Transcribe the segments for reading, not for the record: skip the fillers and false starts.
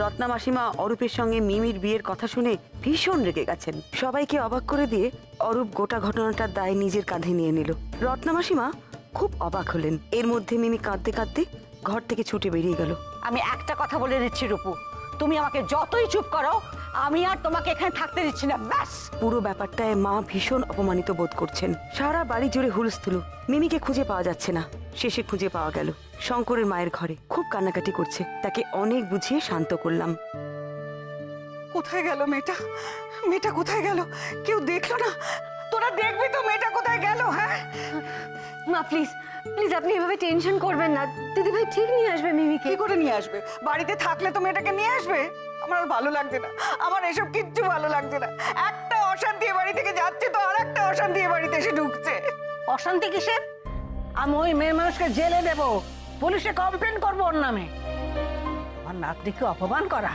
রত্না মাসিমা অরূপের সঙ্গে মিমির বিয়ের কথা শুনে ভীষণ রেগে গেছেন। সবাইকে অবাক করে দিয়ে অরূপ গোটা ঘটনাটার দায় নিজের কাঁধে নিয়ে নিল। রত্না মাসিমা খুব অবাক হলেন। এর মধ্যে মিমি কাঁদতে কাঁদতে ঘর থেকে ছুটে বেরিয়ে গেল। আমি একটা কথা বলে দিচ্ছি রূপু, তুমি আমাকে যতই চুপ করো আমি আর তোমাকে এখানে থাকতে দিচ্ছি না, ব্যাস। পুরো ব্যাপারটায় মা ভীষণ অপমানিত বোধ করছেন। সারা বাড়ি জুড়ে হুলস্থুল। মিমিকে খুঁজে পাওয়া যাচ্ছে না। শেষে খুঁজে পাওয়া গেল শঙ্করের মায়ের ঘরে। খুব কান্নাকাটি করছে। তাকে অনেক বুঝিয়ে শান্ত করলাম। কোথায় গেল মেয়েটা? মেয়েটা কোথায় গেল? কেউ দেখলো না? তোরা দেখবি তো মেয়েটা কোথায় গেল? হ্যাঁ মা প্লিজ প্লিজ আপনি এভাবে টেনশন করবেন না। দিদি ভাই ঠিক নিয়ে আসবে মিমিকে। কি করে নিয়ে আসবে? বাড়িতে থাকলে তো মেয়েটাকে নিয়ে আসবে। আমার আর ভালো লাগছে না, আমার এসব কিচ্ছু ভালো লাগছে না। একটা অশান্তি এ বাড়ি থেকে যাচ্ছে তো আর একটা অশান্তি এ বাড়িতে এসে ঢুকছে। অশান্তি কিসের? আমি ওই মেয়ে মানুষকে জেলে দেব, পুলিশে কমপ্লেন করবো ওর নামে। আমার নাতনিকে অপমান করা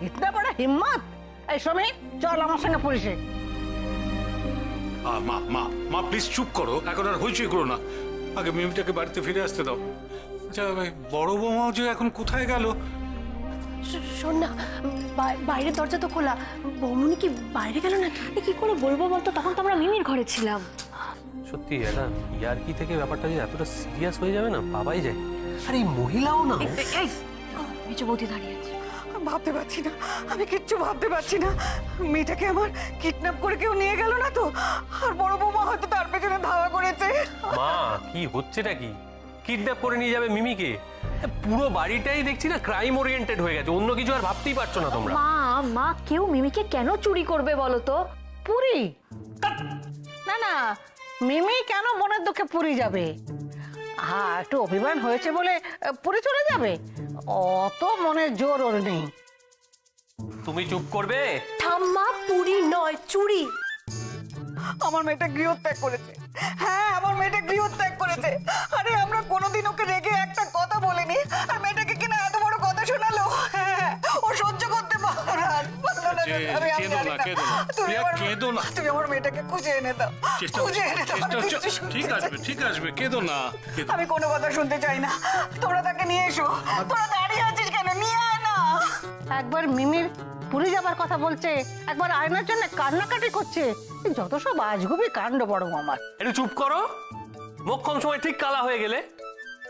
ইতনা বড় হিম্মত! এই সময় চল আমার সঙ্গে পুলিশে। মা মা মা প্লিজ চুপ করো, এখন আর হইচই করো না। আগে মিমিটাকে বাড়িতে ফিরে আসতে দাও। আচ্ছা বড় বৌমাও যে এখন কোথায় গেল? শোন না, বাইরের দরজা তো খোলা। বৌমনি কি বাইরে গেল নাকি? কি করে বলবো বলতো, তখন তো আমরা মিমির ঘরে ছিলাম। সত্যি এটা ইয়ার্কি থেকে ব্যাপারটা যে এতটা সিরিয়াস হয়ে যাবে না ভাবাই যায়। আর এই মহিলাও না, মেজো বৌদি দাঁড়িয়ে আছে। ভাবতে পারছি না, আমি কিচ্ছু ভাবতে পারছি না। মেয়েটাকে আমার কিডন্যাপ করে কেউ নিয়ে গেল না তো? আর বড় বৌমা হয়তো তার পেছনে ধাওয়া করেছে। মা কি হচ্ছেটা কি? কিডন্যাপ করে নিয়ে যাবে মিমিকে? পুরো বাড়িটাই দেখছি না ক্রাইম ওরিয়েন্টেড হয়ে গেছে। অন্য কিছু আর ভাবতেই পারছো না তোমরা। মা কেউ মিমিকে কেন চুরি করবে বলো তো? পুরি? না না, মিমি কেন মনের দুঃখে পুরি যাবে? হ্যাঁ, একটু অভিমান হয়েছে বলে পুরি চলে যাবে? অত মনের জোর ওর নেই। তুমি চুপ করবে? ঠাম্মা, পুরি নয় চুরি। আমার মেয়েটা গৃহত্যাগ করেছে। হ্যাঁ, আমার মেয়েটা গৃহত্যাগ করেছে। আরে আমরা কোনোদিন ওকে রেগে একটা কথা বলিনি, আর মেয়েটাকে কিনা এত বড় কথা শোনালো। হ্যাঁ, ও সহ্য করতে পারলো না। তুমি আমার মেয়েটাকে খুঁজে এনে দাও, খুঁজে এনে দাও। ঠিক আসবে, কেঁদো না। আমি কোনো কথা শুনতে চাই না। তোমরা তাকে নিয়ে এসো। তোরা দাঁড়িয়ে আছিস কেন? নিয়ে আয় না। একবার মিমির পুরি যাবার কথা বলছে, একবার আয়নার জন্য কান্নাকাটি করছে। যত সব আজগুবি কাণ্ড বড় আমার। একটু চুপ করো, মুখ কম সময় ঠিক কালা হয়ে গেলে।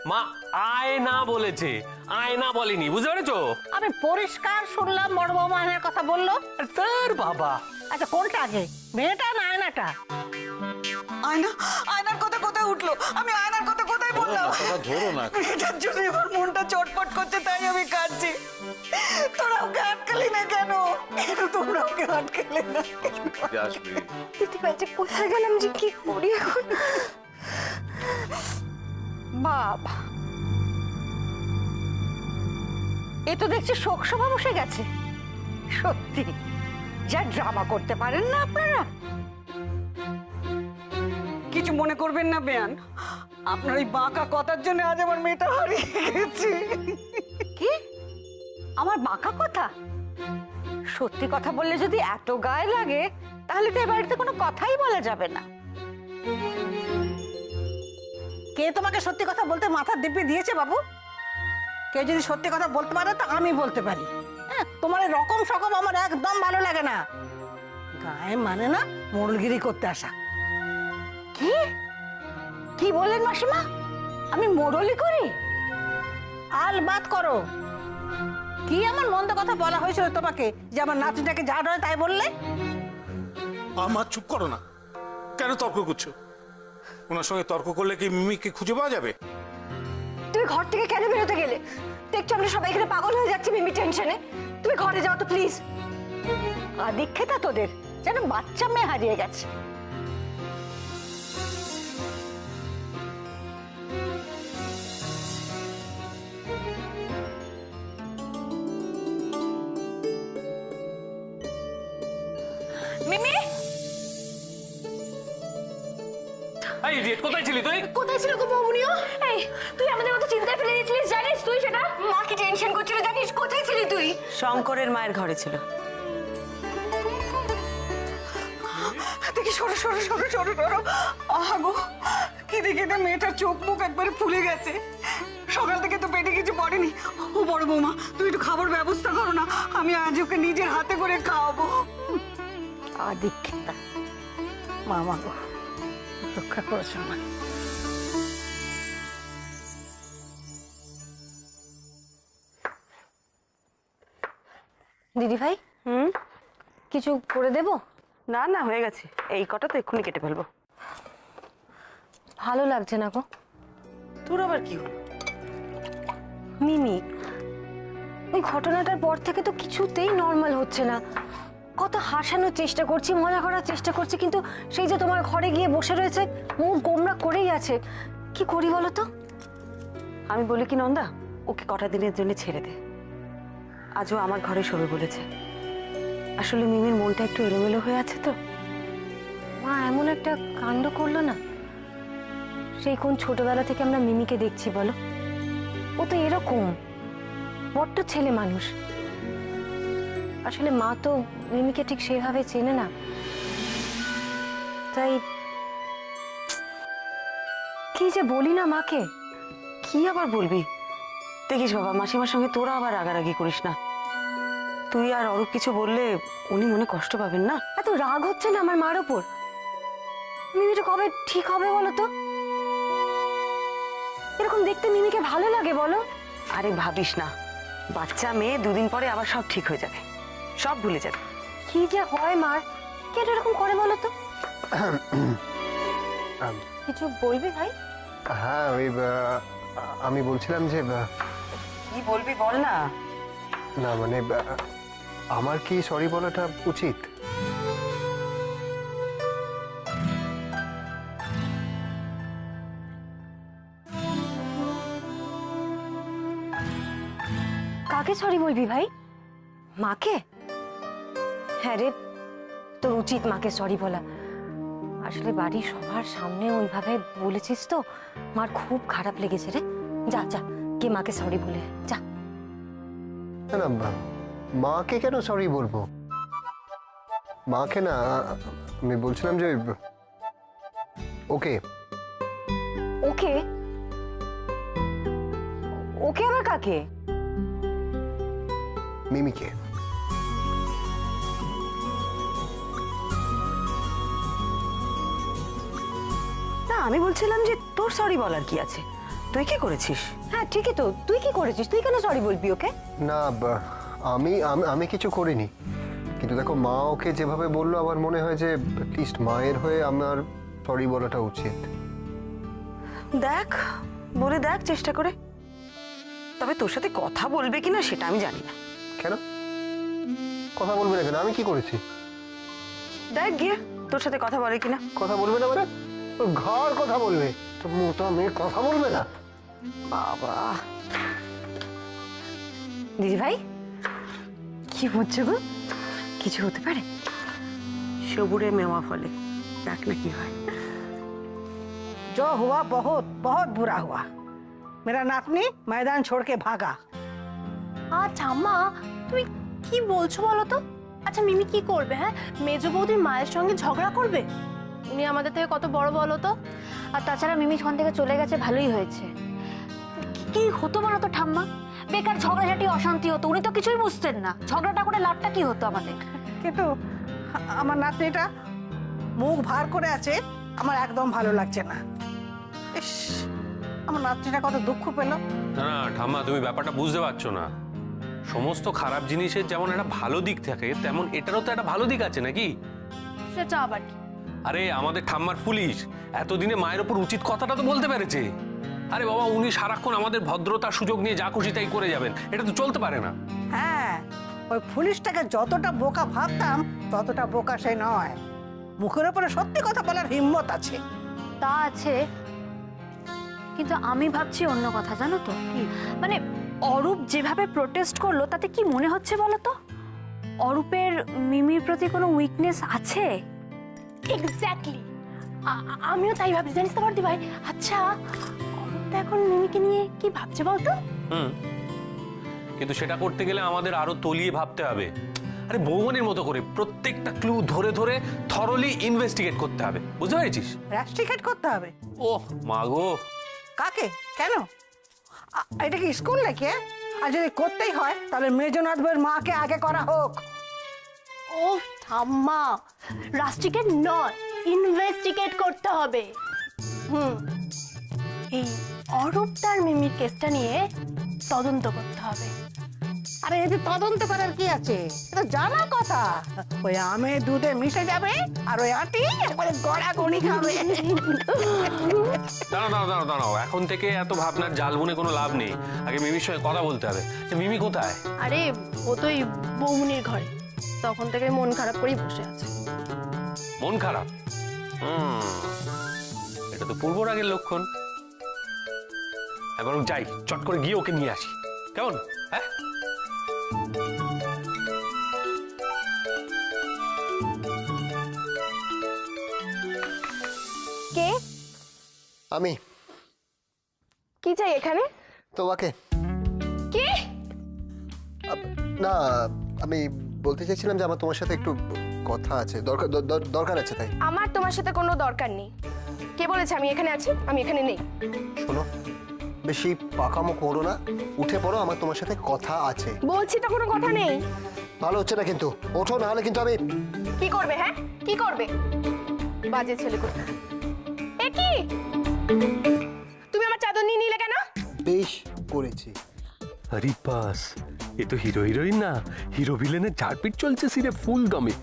মা আয়না বলেছে, আয়না বলেনি, বুঝতে পেরেছো? আমি পরিষ্কার শুনলাম বড় বৌমা আয়নার কথা বললো। তার বাবা, আচ্ছা কোনটা আগে, মেয়েটা না আয়নাটা? আয়না, আয়নার কথা কোথায় উঠলো? আমি আয়নার কথা কোথায় বললাম? ধরো না। এটার জন্য আমার মনটা চটপট করছে, তাই আমি কাঁদছি। তোরা ওকে আটকালি না কেন? কেন তোমরা ওকে আটকালে না? দিদি ভাই যে কোথায় গেলাম, যে কি করি এখন? বাবা, এ তো দেখছি শোক সভা বসে গেছে। সত্যি যা ড্রামা করতে পারেন না আপনারা। কিছু মনে করবেন না বেয়ান, আপনার এই বাঁকা কথার জন্য আজ আমার মেয়েটা হারিয়ে গেছে। কি? আমার বাঁকা কথা? সত্যি কথা বললে যদি এত গায়ে লাগে, তাহলে তো এ বাড়িতে কোনো কথাই বলা যাবে না। কে তোমাকে সত্যি কথা বলতে মাথা দিব্যি দিয়েছে বাবু? কেউ যদি সত্যি কথা বলতে পারে তা আমি বলতে পারি। হ্যাঁ, তোমার এই রকম সকম আমার একদম ভালো লাগে না। গায়ে মানে না মোড়লগিরি করতে আসা। কি কি বললেন মাসিমা? আমি মোড়লি করি? আলবাত করো। কি এমন মন্দ কথা বলা হয়েছিল তোমাকে যে আমার নাতিটাকে যা নয় তাই বললে? আমার চুপ করো না। কেন তর্ক করছো? ওনার সঙ্গে তর্ক করলে কি মিমিকে খুঁজে পাওয়া যাবে? তুমি ঘর থেকে কেন বেরোতে গেলে? দেখছো আমরা সবাই এখানে পাগল হয়ে যাচ্ছি মিমি টেনশনে। তুমি ঘরে যাও তো প্লিজ। আদিক্ষেতা তোদের, যেন বাচ্চা মেয়ে হারিয়ে গেছে। মিমি, এই ইডিয়েট, কোথায় ছিলি তুই? কোথায় ছিল গো বৌমনিও? এই তুই আমাদের মতো চিন্তায় ফেলে দিয়েছিলিস, জানিস তুই সেটা? মা কি টেনশন করছিল জানিস? কোথায় ছিলি তুই? শঙ্করের মায়ের ঘরে ছিল। দেখি সরো সরো সরো সরো সরো। আহা গো, কেঁদে কেঁদে মেয়েটার চোখ মুখ একবারে ফুলে গেছে। সকাল থেকে তো পেটে কিছু পড়েনি। ও বড় বৌমা, তুমি একটু খাবার ব্যবস্থা করো না, আমি আজ ওকে নিজের হাতে করে খাওয়াবো। দীক্ষিতা মা মা গো, রক্ষা করেছো মা। দিদি ভাই কিছু করে দেব? না না, হয়ে গেছে, এই কটা তো এক্ষুনি কেটে ফেলবো। ভালো লাগছে না গো। তোর আবার কি হলো? মিমি, ওই ঘটনাটার পর থেকে তো কিছুতেই নর্মাল হচ্ছে না। কত হাসানোর চেষ্টা করছি, মজা করার চেষ্টা করছি, কিন্তু সেই যে তোমার ঘরে গিয়ে বসে রয়েছে, মুখ গোমরা করেই আছে। কি করি বলো তো? আমি বলি কি নন্দা, ওকে কটা দিনের জন্য ছেড়ে দে। আজও আমার ঘরে শোবে বলেছে। আসলে মিমির মনটা একটু এলোমেলো হয়ে আছে তো। মা এমন একটা কাণ্ড করলো না। সেই কোন ছোটবেলা থেকে আমরা মিমিকে দেখছি বলো, ও তো এরকম বড্ড ছেলে মানুষ। আসলে মা তো মিমিকে ঠিক সেভাবে চেনে না, তাই কি যে বলি না মাকে। কি আবার বলবি? দেখিস বাবা, মাসিমার সঙ্গে তোরা আবার রাগারাগি করিস না। তুই আর অরূপ কিছু বললে উনি মনে কষ্ট পাবেন না। এত রাগ হচ্ছে না আমার মার ওপর? মিমিটা কবে ঠিক হবে বলো তো? এরকম দেখতে মিমিকে ভালো লাগে বলো? আরে ভাবিস না, বাচ্চা মেয়ে, দুদিন পরে আবার সব ঠিক হয়ে যাবে, সব ভুলে যাবে। কি যে হয় মার, কেন এরকম করে বলো তো? কিছু বলবি ভাই? হ্যাঁ, ওই আমি বলছিলাম যে কি বলবি বল না। না মানে আমার কি সরি বলাটা উচিত? কাকে সরি বলবি ভাই? মাকে? হ্যাঁ রে, তোর উচিত মাকে সরি বলা। আসলে বাড়ির সবার সামনে ওইভাবে বলেছিস তো, মার খুব খারাপ লেগেছে রে। যা যা, কে মাকে সরি বলে যা। না না, মাকে কেন সরি বলবো? মাকে না, আমি বলছিলাম যে ওকে। ওকে? ওকে আবার কাকে? মিমিকে। না, আমি বলছিলাম যে তোর সরি বলার কি আছে, তুই কি করেছিস? হ্যাঁ ঠিকই তো, তুই কি করেছিস? তুই কেন সরি বলবি ওকে? না, আমি আমি আমি কিছু করিনি, কিন্তু দেখো মা ওকে যেভাবে বললো, আমার মনে হয় যে অ্যাটলিস্ট মায়ের হয়ে আমার সরি বলাটা উচিত। দেখ, বলে দেখ চেষ্টা করে। তবে তোর সাথে কথা বলবে কিনা সেটা আমি জানি না। কেন কথা বলবে না কেন? আমি কি করেছি? দেখ গিয়ে তোর সাথে কথা বলে কিনা। কথা বলবে না মানে? ওর ঘর কথা বলবে, তো মোটা মেয়ে কথা বলবে না? বাবা, দিদি ভাই কি হচ্ছে গো? কিছু হতে পারে? সবুরে মেওয়া ফলে, দেখ না কি হয়। जो हुआ बहुत बहुत बुरा हुआ। मेरा नातनी मैदान छोड़ के भागा। আচ্ছা মা, তুমি কি বলছো বলো তো? আচ্ছা মিমি কি করবে? হ্যাঁ, মেজো বৌদির মায়ের সঙ্গে ঝগড়া করবে? উনি আমাদের থেকে কত বড় বলো তো। আর তাছাড়া মিমি যখন থেকে চলে গেছে ভালোই হয়েছে। কি হতো বলো তো ঠাম্মা? বেকার ঝগড়াঝাটি, অশান্তি হতো। উনি তো কিছুই বুঝতেন না, ঝগড়াটা করে লাভটা কি হতো আমাদের? কিন্তু আমার নাতনিটা মুখ ভার করে আছে, আমার একদম ভালো লাগছে না। ইস, আমার নাতনিটা কত দুঃখ পেল। না না ঠাম্মা, তুমি ব্যাপারটা বুঝতে পারছো না। সমস্ত খারাপ জিনিসের যেমন একটা ভালো দিক থাকে, তেমন এটারও তো একটা ভালো দিক আছে নাকি? সেটা আবার কি? আরে আমাদের ঠাম্মার পুলিশ এতদিনে মায়ের ওপর উচিত কথাটা তো বলতে পেরেছে। আরে বাবা, উনি সারাক্ষণ আমাদের ভদ্রতার সুযোগ নিয়ে যা খুশি তাই করে যাবেন, এটা তো চলতে পারে না। হ্যাঁ, ওই পুলিশটাকে যতটা বোকা ভাবতাম ততটা বোকা সে নয়। মুখের উপরে সত্যি কথা বলার হিম্মত আছে। তা আছে, কিন্তু আমি ভাবছি অন্য কথা, জানো তো? মানে অরূপ যেভাবে প্রোটেস্ট করলো, তাতে কি মনে হচ্ছে বলো তো? অরূপের মিমির প্রতি কোনো উইকনেস আছে? এক্স্যাক্টলি, আমিও তাই ভাবছি, জানিস তো বর্দি ভাই। আচ্ছা অরূপ তো এখন মিমিকে নিয়ে কি ভাবছে বলতো? কিন্তু সেটা করতে গেলে আমাদের আরো তলিয়ে ভাবতে হবে। আরে বৌমনির মতো করে প্রত্যেকটা ক্লু ধরে ধরে থরলি ইনভেস্টিগেট করতে হবে, বুঝতে পেরেছিস? রাস্টিকেট করতে হবে? ওহ মা গো, কাকে? কেন? এটা কি স্কুল নাকি? আর যদি করতেই হয় তাহলে মেজনাথ বইয়ের মাকে আগে করা হোক। ও ঠাম্মা, রাস্টিকেট নয়, ইনভেস্টিগেট করতে হবে। এই অরূপ তার মিমির কেসটা নিয়ে তদন্ত করতে হবে। আরে এতে তদন্ত করার কি আছে? এটা জানা কথা। ওই আমে দুধে মিশে যাবে আর ওই আটি একবারে গড়াগড়ি খাবে। দাঁড়াও দাঁড়াও দাঁড়াও দাঁড়াও, এখন থেকে এত ভাবনার জাল বুনে কোনো লাভ নেই। আগে মিমির সঙ্গে কথা বলতে হবে। মিমি কোথায়? আরে ও তো এই বৌমনির ঘরে, তখন থেকে মন খারাপ করেই বসে আছে। মন খারাপ? এটা তো পূর্ব রাগের লক্ষণ। বরং যাই, চট করে গিয়ে ওকে নিয়ে আসি, কেমন? হ্যাঁ, কে? আমি কি চাই এখানে? তোমাকে কি? না, আমি বলতে চাইছিলাম যে আমার তোমার সাথে একটু কথা আছে, দরকার আছে তাই। আমার তোমার সাথে কোনো দরকার নেই। কে বলেছে আমি এখানে আছি? আমি এখানে নেই। শোনো, বেশি পাকামো করো না, উঠে পড়ো, আমার তোমার সাথে কথা আছে। বলছি তো কোনো কথা নেই। ভালো হচ্ছে না কিন্তু, ওঠো, না হলে কিন্তু আমি। কি করবে? হ্যাঁ কি করবে? বাজে ছেলে কোথায়। এ কি, তুমি আমার চাদর নিয়ে নিলে কেন? বেশ করেছি। আরে বাস, এ তো হিরো হিরোইন না, হিরো ভিলেনের ঝাড়পিট চলছে সিরে ফুল দমে।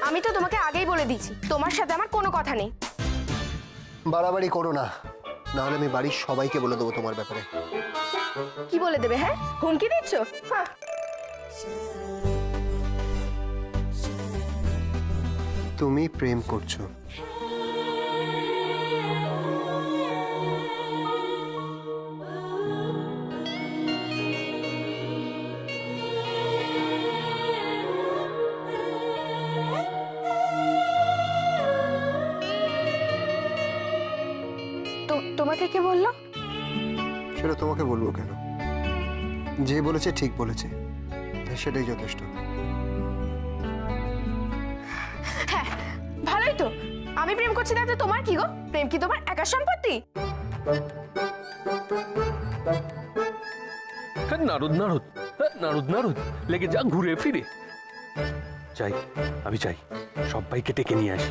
আমি তো তোমাকে আগেই বলে দিয়েছি তোমার সাথে আমার কোনো কথা নেই। বাড়াবাড়ি করো না, না হলে আমি বাড়ির সবাইকে বলে দেবো তোমার ব্যাপারে। কি বলে দেবে? হ্যাঁ হুমকি দিচ্ছ? হ্যাঁ, তুমি প্রেম করছো। তোমাকে কে বললো? সেটা তোমাকে বলবো কেন? যে বলেছে ঠিক বলেছে, সেটাই যথেষ্ট। হ্যাঁ ভালোই তো, আমি প্রেম করছি তাতে তোমার কি গো? প্রেম কি তোমার একার সম্পত্তি? নারদ নারদ, নারদ নারদ লেগে যা ঘুরে ফিরে। চাই, আমি চাই সবাইকে ডেকে নিয়ে আসি।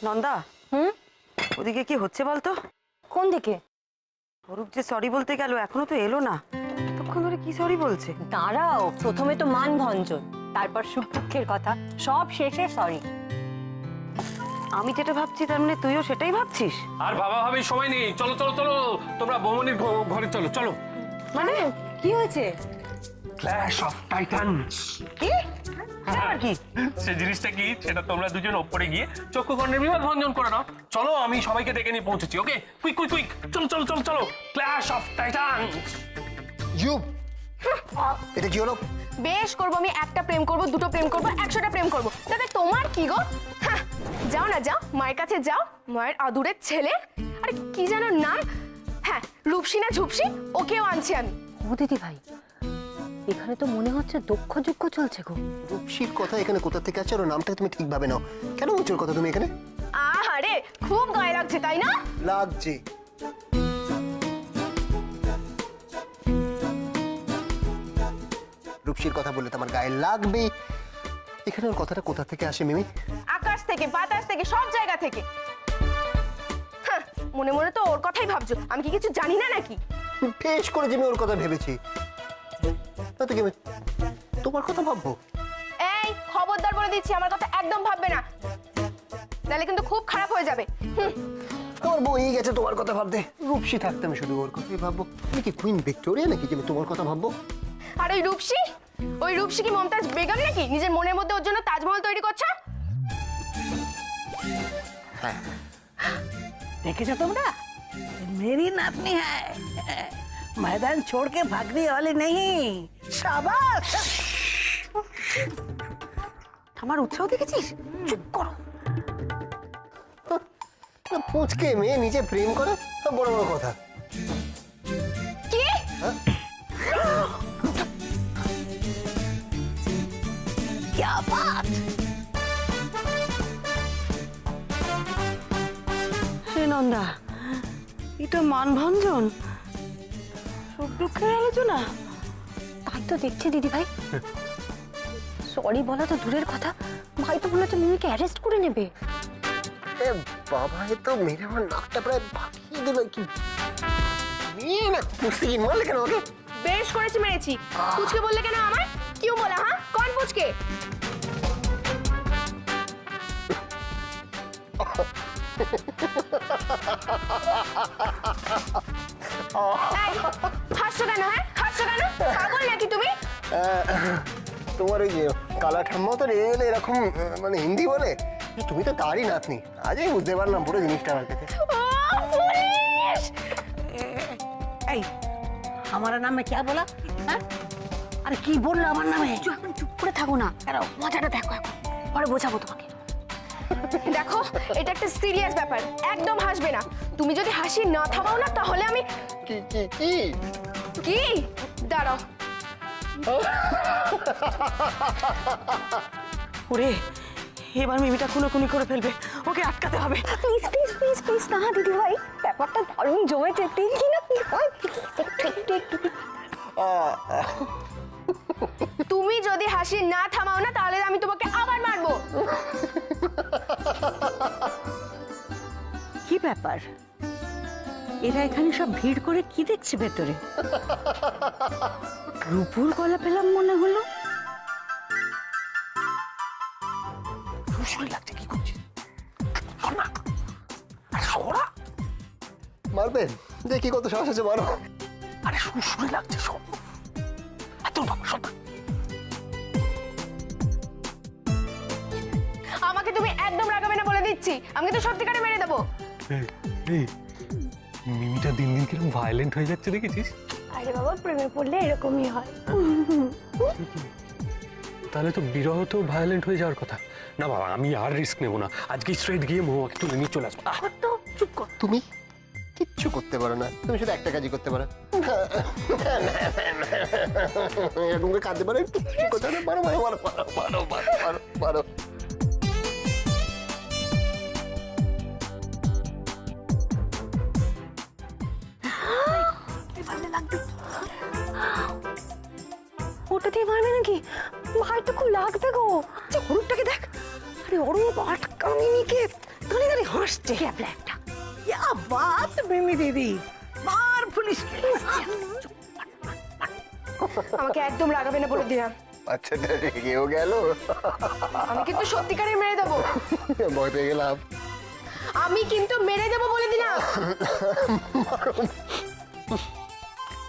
নন্দা, ওদিকে কি হচ্ছে বলতো? কোন দিকে? অরূপ যে সরি বলতে গেল, এখনো তো এলো না। এতক্ষণ ধরে কি সরি বলছে? দাঁড়াও, প্রথমে তো মান ভঞ্জন, তারপর সুখ দুঃখের কথা, সব শেষে সরি। আমি যেটা ভাবছি তার মানে তুইও সেটাই ভাবছিস? আর বাবা ভাবি সময় নেই, চলো চলো চলো, তোমরা বৌমনির ঘরে চলো চলো। মানে কি হয়েছে? Clash of Titans. কি? আবার কি? সে জিনিসটা কি সেটা তোমরা দুজন ওপরে গিয়ে চক্ষুকর্ণের বিভাগ ভঞ্জন করে নাও। চলো, আমি সবাইকে ডেকে নিয়ে পৌঁছেছি। ওকে, কুইক কুইক কুইক, চলো চলো চলো চলো, ক্ল্যাশ অফ টাইটানস। এটা কি হলো? বেশ করবো, আমি একটা প্রেম করব, দুটো প্রেম করব, 100টা প্রেম করব, তাতে তোমার কি গো? হ্যাঁ যাও না, যাও মায়ের কাছে যাও, মায়ের আদুরের ছেলে। আরে কি যেন নাম? হ্যাঁ রূপসী না ঝুপসী, ওকেও আনছি আমি। ও দিদি ভাই, এখানে তো মনে হচ্ছে দক্ষ যজ্ঞ চলছে গো। রূপসীর কথা এখানে কোথা থেকে আছে? আর ওর নামটা তুমি ঠিকভাবে নাও। কেন বলছো ওর কথা তুমি এখানে? আরে খুব গায়ে লাগছে তাই না? লাগছে। রূপসীর কথা বললে তো আমার গায়ে লাগবে। এখানে ওর কথাটা কোথা থেকে আসে মিমি? আকাশ থেকে, বাতাস থেকে, সব জায়গা থেকে। হ্যাঁ, মনে মনে তো ওর কথাই ভাবছো, আমি কি কিছু জানি না নাকি? বেশ করে যে আমি ওর কথা ভেবেছি, না তো কি আমি তোমার কথা ভাববো? এই খবরদার বলে দিচ্ছি, আমার কথা একদম ভাববে না, তাহলে কিন্তু খুব খারাপ হয়ে যাবে। আমার বই গেছে তোমার কথা ভাবতে। রূপসী থাকতে আমি শুধু ওর কথাই ভাববো। আমি কি কুইন ভিক্টোরিয়া নাকি যে আমি তোমার কথা ভাববো? আর ওই রূপসী কি মমতাজ বেগম নাকি নিজের মনের মধ্যে ওর জন্য তাজমহল তৈরি করছে? দেখেছো তোমরা? मेरी नातनी है, मैदान छोड़ के भागने वाली नहीं। शाबाश। আমার উৎসাহ দেখেছিস? চুপ করো। পুচকে মেয়ে নিজে প্রেম করে, বড় বড় কথা। কি? নন্দা, এটা মানভঞ্জন, সুখ দুঃখের আলোচনা। তাই তো দেখছি দিদি ভাই। সরি বলা তো দূরের কথা, ভাই তো বলেছে মিমিকে অ্যারেস্ট করে নেবে। বাবা এ তো মেরে আমার নাকটা প্রায় ভাঙিয়ে দিল। কি মেয়ে না পুষতে কি বলে কেন ওকে? বেশ করেছি মেরেছি। পুচকে বললে কেন আমার? কিউ বলা? হ্যাঁ, কোন পুচকে? এই, হাসছো কেন? হ্যাঁ, হাসছো কেন? পাগল নাকি তুমি? তোমার ওই যে কালা ঠাম্মা তো এলে এরকম মানে হিন্দি বলে। তুমি তো তারই নাতনি, আজই বুঝতে পারলাম পুরো জিনিসটা আমার কাছে। ও, পুলিশ! এই আমার নামে কে বলা? হ্যাঁ, আরে কি বললো আমার নামে? এখন চুপ করে থাকো না, মজাটা দেখো, এখন পরে বোঝাবো তোমাকে। দেখো, এটা একটা সিরিয়াস ব্যাপার, একদম হাসবে না। তুমি যদি হাসি না থামাও না তাহলে আমি কি কি কি কি দাঁড়াও। ওরে, এবার মিমিটা খুনোখুনি করে ফেলবে, ওকে আটকাতে হবে। প্লিজ প্লিজ প্লিজ প্লিজ না দিদি ভাই, ব্যাপারটা দারুণ জমেছে। দেখি না কি হয়। তুমি যদি হাসি না থামাও না তাহলে আমি তোমাকে আবার মারবো। কি ব্যাপার? এরা এখানে সব ভিড় করে কি দেখছে ভেতরে? রূপুর গলা পেলাম মনে হলো। মারবেন? দেখি কত সাহস আছে মারো। আমাকে তুমি একদম রাগাবে না বলে দিচ্ছি, আমি তো সত্যিকারে মেরে দেবো। মিমিটা দিন দিন কিরকম ভায়োলেন্ট হয়ে যাচ্ছে দেখেছিস? আরে বাবা, প্রেমে পড়লে এরকমই হয়। তাহলে তো বিরহতেও ভায়োলেন্ট হয়ে যাওয়ার কথা। না বাবা, আমি আর রিস্ক নেবো না, আজকে স্ট্রেট গিয়ে মহুয়াকে তুলে নিয়ে চলে আসবো। চুপ কর, তুমি কিচ্ছু করতে পারো না, তুমি শুধু একটা কাজই করতে পারো, এরকম করে কাঁদতে পারো, একটু কথা না, মারো মারো মারো মারো মারো মারো মারো। ওটা দিয়ে মারবে নাকি? ভাই তো খুব লাগবে গো। আচ্ছা, অরূপটাকে দেখ, আরে অরূপ আটকা মিমিকে দাঁড়িয়ে দাঁড়িয়ে হাসছে। একটা क्या बात मिमी दीदी, मार पुलिस के। আমাকে একদম রাগাবে না বলে দিলাম। আচ্ছা রেগেও গেল, আমি কিন্তু সত্যিকারে মেরে দেবো। ভয় পেয়ে গেলাম। আমি কিন্তু মেরে দেবো বলে দিলাম।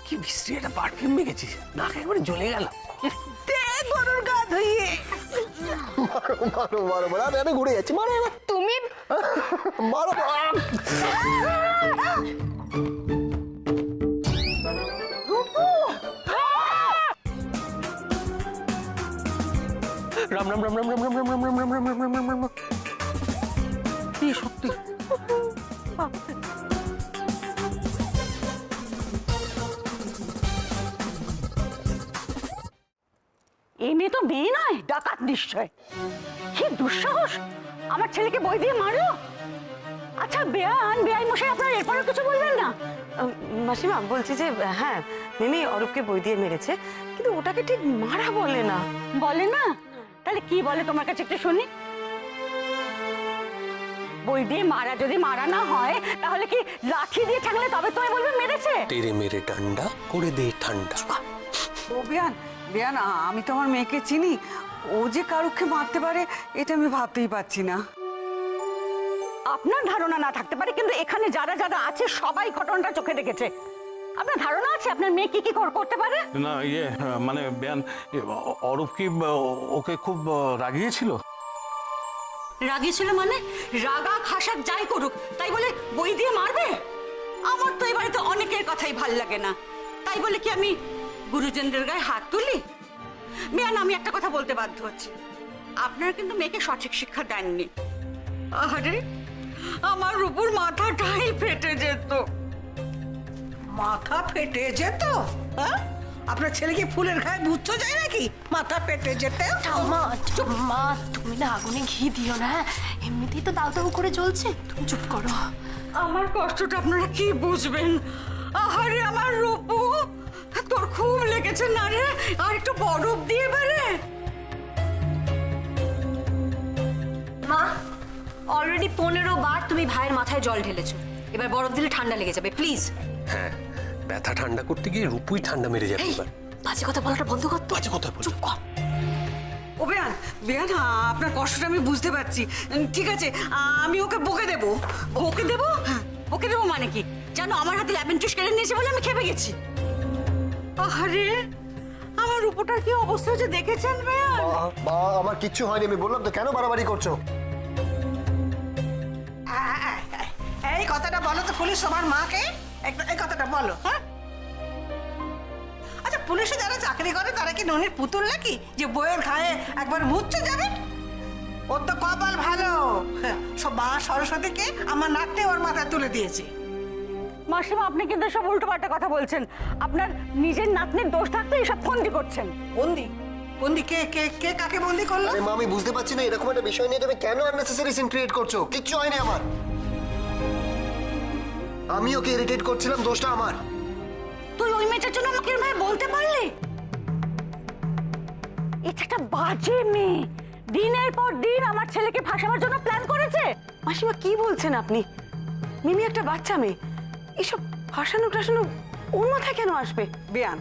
কি বিশ্রী একটা পারফিউম মেখেছিস, নাক একবারে জ্বলে গেল। গরুর গা ধুইয়ে মারো মারো মারো মারো, আমি ঘুরে যাচ্ছি, মারো এবার তুমি মারো। রাম রাম রাম রাম রাম রাম রাম রাম রাম রাম রাম রাম রাম রাম রাম। কি সত্যি? এই মেয়ে তো মেয়ে নয়, ডাকাত নিশ্চয়। কি দুঃসাহস, আমার ছেলেকে বই দিয়ে মারলো। আচ্ছা বেয়ান, বেআই মশাই আপনার এরপরে কিছু বলবেন না? মাসিমা বলছি যে হ্যাঁ, মিমি অরূপকে বই দিয়ে মেরেছে, কিন্তু ওটাকে ঠিক মারা বলে না। বলে না? তাহলে কি বলে তোমার কাছে একটু শুনি। বই দিয়ে মারা যদি মারা না হয় তাহলে কি লাঠি দিয়ে ঠেকলে তবে তুমি বলবে মেরেছে? তেরে মেরে ডান্ডা করে দে ঠান্ডা। ও বিয়ান, বিয়ান, আমি তো আমার মেয়েকে চিনি, ও যে কারুকে মারতে পারে এটা আমি ভাবতেই পারছি না। আপনার ধারণা না থাকতে পারে, কিন্তু এখানে যারা যারা আছে সবাই ঘটনাটা চোখে দেখেছে। আপনার ধারণা আছে আপনার মেয়ে কি কি করতে পারে? না ইয়ে মানে বেয়ান, অরূপ কি ওকে খুব রাগিয়েছিল? রাগিয়েছিল মানে? রাগা খাসাক যাই করুক, তাই বলে বই দিয়ে মারবে? আমার তো এবারে তো অনেকের কথাই ভাল লাগে না, তাই বলে কি আমি গুরুজনদের গায়ে হাত তুলি? মেয়ান, আমি একটা কথা বলতে বাধ্য হচ্ছি, আপনারা কিন্তু মেয়েকে সঠিক শিক্ষা দেননি। আরে আমার রূপুর মাথাটাই ফেটে যেত। মাথা ফেটে যেত? হ্যাঁ, আপনার ছেলে কি ফুলের গায়ে বুঝতে যায় নাকি মাথা ফেটে যেতে? মা মা, তুমি না আগুনে ঘি দিও না, এমনিতেই তো দাউ দাউ করে জ্বলছে, তুমি চুপ করো। আমার কষ্টটা আপনারা কি বুঝবেন? আহারে আমার রূপু, তোর খুব লেগেছে না রে? আর একটু বরফ দিয়ে বেড়ে। মা অলরেডি 15 বার তুমি ভাইয়ের মাথায় জল ঢেলেছো, এবার বরফ দিলে ঠান্ডা লেগে যাবে প্লিজ। হ্যাঁ, ব্যথা ঠান্ডা করতে গিয়ে রূপুই ঠান্ডা মেরে যাবে এবার। বাজে কথা বলাটা বন্ধ কর তো। বাজে কথা বল। চুপ কর। ও বেয়ান, বেয়ান, আপনার কষ্টটা আমি বুঝতে পারছি। ঠিক আছে, আমি ওকে বকে দেবো। ওকে দেবো? ওকে দেবো মানে কি? জানো, আমার হাতে লেমন জুস কেড়ে নিয়েছে বলে আমি খেপে গেছি। আরে আমার উপরটার কি অবস্থা হচ্ছে দেখেছেন বেয়ান? বা আমার কিচ্ছু হয়নি, আমি বললাম তো, কেন বাড়াবাড়ি করছো? এই কথাটা বলো তো পুলিশ তোমার মাকে, এই কথাটা বলো। হ্যাঁ, আচ্ছা, পুলিশে যারা চাকরি করে তারা কি ননির পুতুল নাকি যে বইয়ের ঘায়ে একবার মুচ্ছে যাবে? ওর তো কপাল ভালো, সব মা সরস্বতীকে আমার নাকতে ওর মাথায় তুলে দিয়েছে। মাসিমা, আপনি কিন্তু সব উল্টোপাল্টা কথা বলছেন। আপনার নিজের নাতনির দোষ থাকতে এসব ফন্দি করছেন। বন্দি? বন্দি কে কে কে কাকে বন্দি করলো? আরে মা, আমি বুঝতে পারছি না এরকম একটা বিষয় নিয়ে তুমি কেন আননেসেসারি সিন ক্রিয়েট করছো? কিচ্ছু হয়নি আমার। আমি ওকে ইরিটেট করছিলাম, দোষটা আমার। তুই ওই মেয়েটার জন্য আমাকে এরকম বলতে পারলি? এটা একটা বাজে মেয়ে, দিনের পর দিন আমার ছেলেকে ফাঁসাবার জন্য প্ল্যান করেছে। মাসিমা কি বলছেন আপনি? মিমি একটা বাচ্চা মেয়ে, এসব ফাঁসানো টাসানো ওর মাথায় কেন আসবে? বেয়ান,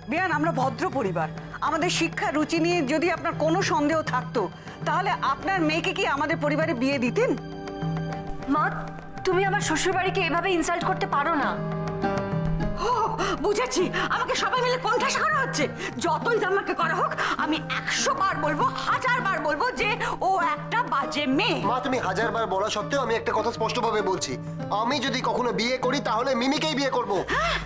বেয়ান, আমরা ভদ্র পরিবার। আমাদের শিক্ষা রুচি নিয়ে যদি আপনার কোনো সন্দেহ থাকতো তাহলে আপনার মেয়েকে কি আমাদের পরিবারে বিয়ে দিতেন? মা তুমি আমার শ্বশুরবাড়িকে এভাবে ইনসাল্ট করতে পারো না। ও, বুঝেছি, আমাকে সবাই মিলে কোণঠাসা করা হচ্ছে। যতই আমাকে করা হোক, আমি 100 বার বলবো, 1000 বার বলবো যে ও একটা বাজে মেয়ে। মা, তুমি 1000 বার বলা সত্ত্বেও আমি একটা কথা স্পষ্টভাবে বলছি, আমি যদি কখনো বিয়ে করি তাহলে মিমিকেই বিয়ে করব। হ্যাঁ,